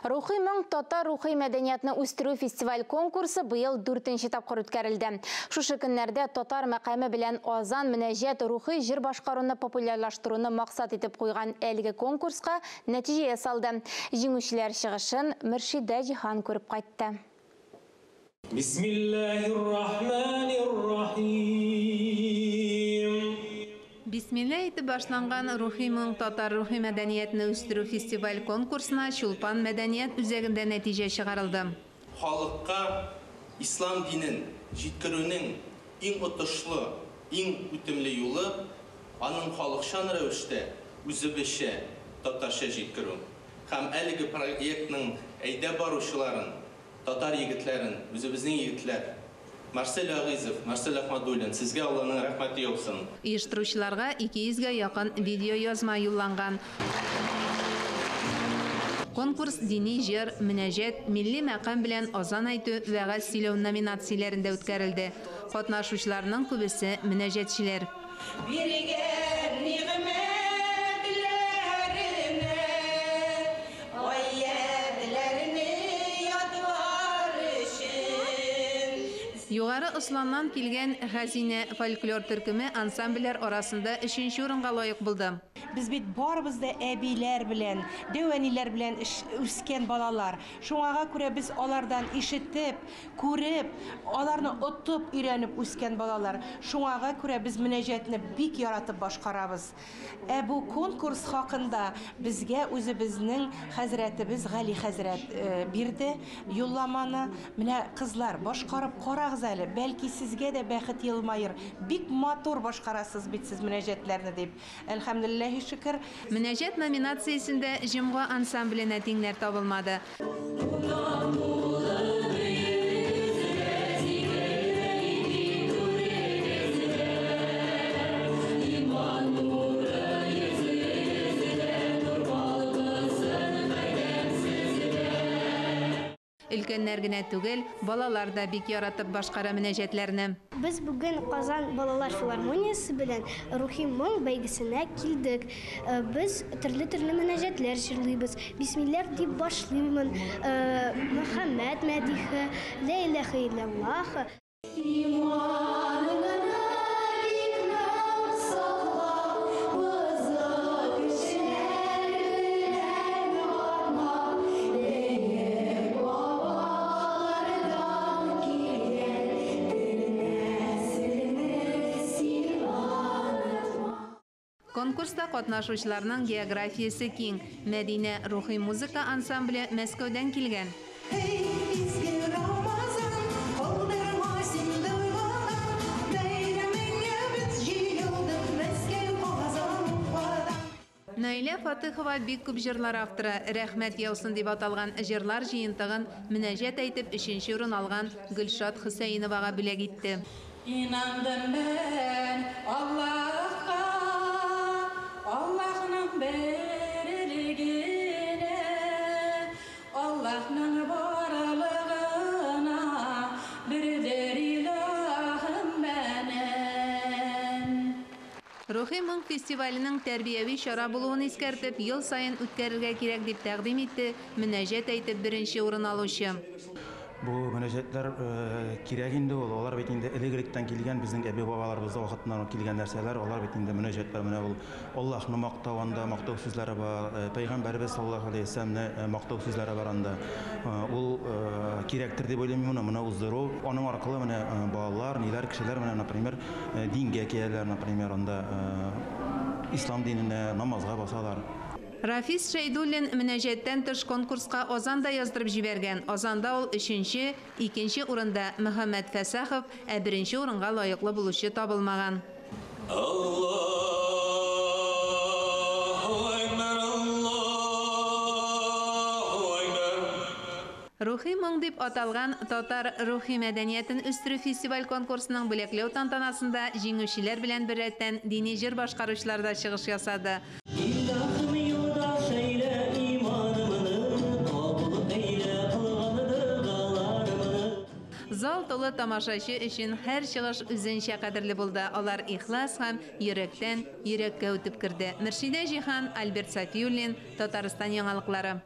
Рухи моң татар рухи мәдәниятны үстерү фестиваль конкурсы быел 4-нче тапкыр үткәрелде. Шушы көннәрдә татар мәкаме белән азан мөнәҗәт рухи җыр башкаруны популярлаштыруны максат итеп куйган әлеге конкурска нәтиҗә ясалды. Җиңүчеләр чыгышын Мөршидә Җихан күреп кайтты. Бисмилла итеп башланган рухи моң татар рухи мәдәниятны үстерү фестиваль конкурсына Чулпан мәдәният үзәгендә нәтиҗә чыгарылды. Халыкка ислам динен җиткерүнең иң отышлы, иң үтемле юлы аның халыкчан рәвештә үзебезчә татарча җиткерү. Һәм әлеге проектның әйдә баручыларын, татар егетләрен, үзебезнең егетләр Марсель Агызов, Марсель Ахмадуллин, сезгә Алланың рәхмәте яусын. Оештыручыларга 200-гә якын видео язма юлланган. Конкурс дини җыр, мөнәҗәт, милли мәкам белән азан әйтү, вәгазь сөйләү номинацияләрендә үткәрелде. Катнашучыларның күбесе мөнәҗәтчеләр. Югары Ысланнан килгән Хәзинә фольклор төркеме ансамбльләр арасында 3нче урынга лаек булды. Biz bit barыбыз да әбиләр белән, дәвәниләр белән үскән балалар. Шуңага күрә без алардан ишетеп, күреп, аларны отып, өйрәнеп үскән балалар. Шуңага күрә без мөнәҗәтне бик яратып башкарабыз. Бу конкурс хакында безгә үзебезнең хәзрәтебез Гали хәзрәт бирде юлламаны. Менә кызлар башкарып карагыз әле, бәлки сезгә дә бәхет елмаер. Бик матур башкарасыз бит сез мөнәҗәтләрне дип. Әлхәмдүлиллаһи шөкер. Мөнәҗәт номинациясендә җомга ансамбленә тиңнәр табылмады. Өлкәннәр генә түгел, балалар да бик яратып башкара мөнәҗәтләрне. Biz bugün Kazan Balalar Filarmoniyası белән рухи моң бәйгесенә килдек. Biz төрле мөнәҗәтләр җырлыйбыз. Бисмиллах дип башлыймын. Мөхәммәд мәдихе, ла илаһа илляллаһ. Конкурста катнашучыларның географиясе киң. Мәдинә рухи музыка ансамбле Мәскәүдән килгән. Наилә Фатыхова бик күп җырлар авторы. Рәхмәт яусын дип аталган җырлар җыентыгын мөнәҗәт әйтеп 3нче урын алган Гөлшат Хөсәйновага бүләк итте. Инандым мен Аллаһка, Аллаһның берлегенә, Аллаһның барлыгына, бердер илаһым менен. Рухи моң фестиваленең тәрбияви чара булуын искәртеп, ел сайын үткәрергә кирәк дип тәкъдим итте мөнәҗәт әйтеп 1нче урын алучы. Бу мөнәҗәтләр кирәк инде ул. Алар бит инде элегректән килгән безнең әби бабаларыбыз вакытыннан килгән нәрсәләр. Алар бит инде мөнәҗәтләр менә ул Аллаһны мактавында мактау сүзләре бар, Пәйгамбәрбез саллаллаһу алейһи вассаламны мактау сүзләре бар анда. Ул кирәктер дип уйлыйм моны уздыру. Аның аркылы менә балалар, ниләр кешеләр менә, например, дингә киләләр, например, анда ислам диненә намазга басалар. Рафис Шәйдуллин мөнәҗәттән тыш конкурска азан да яздырып җибәргән. Азанда ул 3нче, 2нче урында Мөхәммәд Фәсахов, 1нче урынга лаеклы булучы табылмаган. Рухи моң дип аталган татар рухи мәдәниятен үстерү фестиваль конкурсының бүләкләү тантанасында җиңүчеләр белән беррәттән дини җыр башкаручылар да чыгыш ясады. Зал тулы тамашачы өчен һәр чыгыш үзенчә кадерле булды. Алар ихлас һәм йөрәктән йөрәккә үтеп керде. Мөршидә Җихан, Альберт Сафиуллин, Татарстан яңалыклары.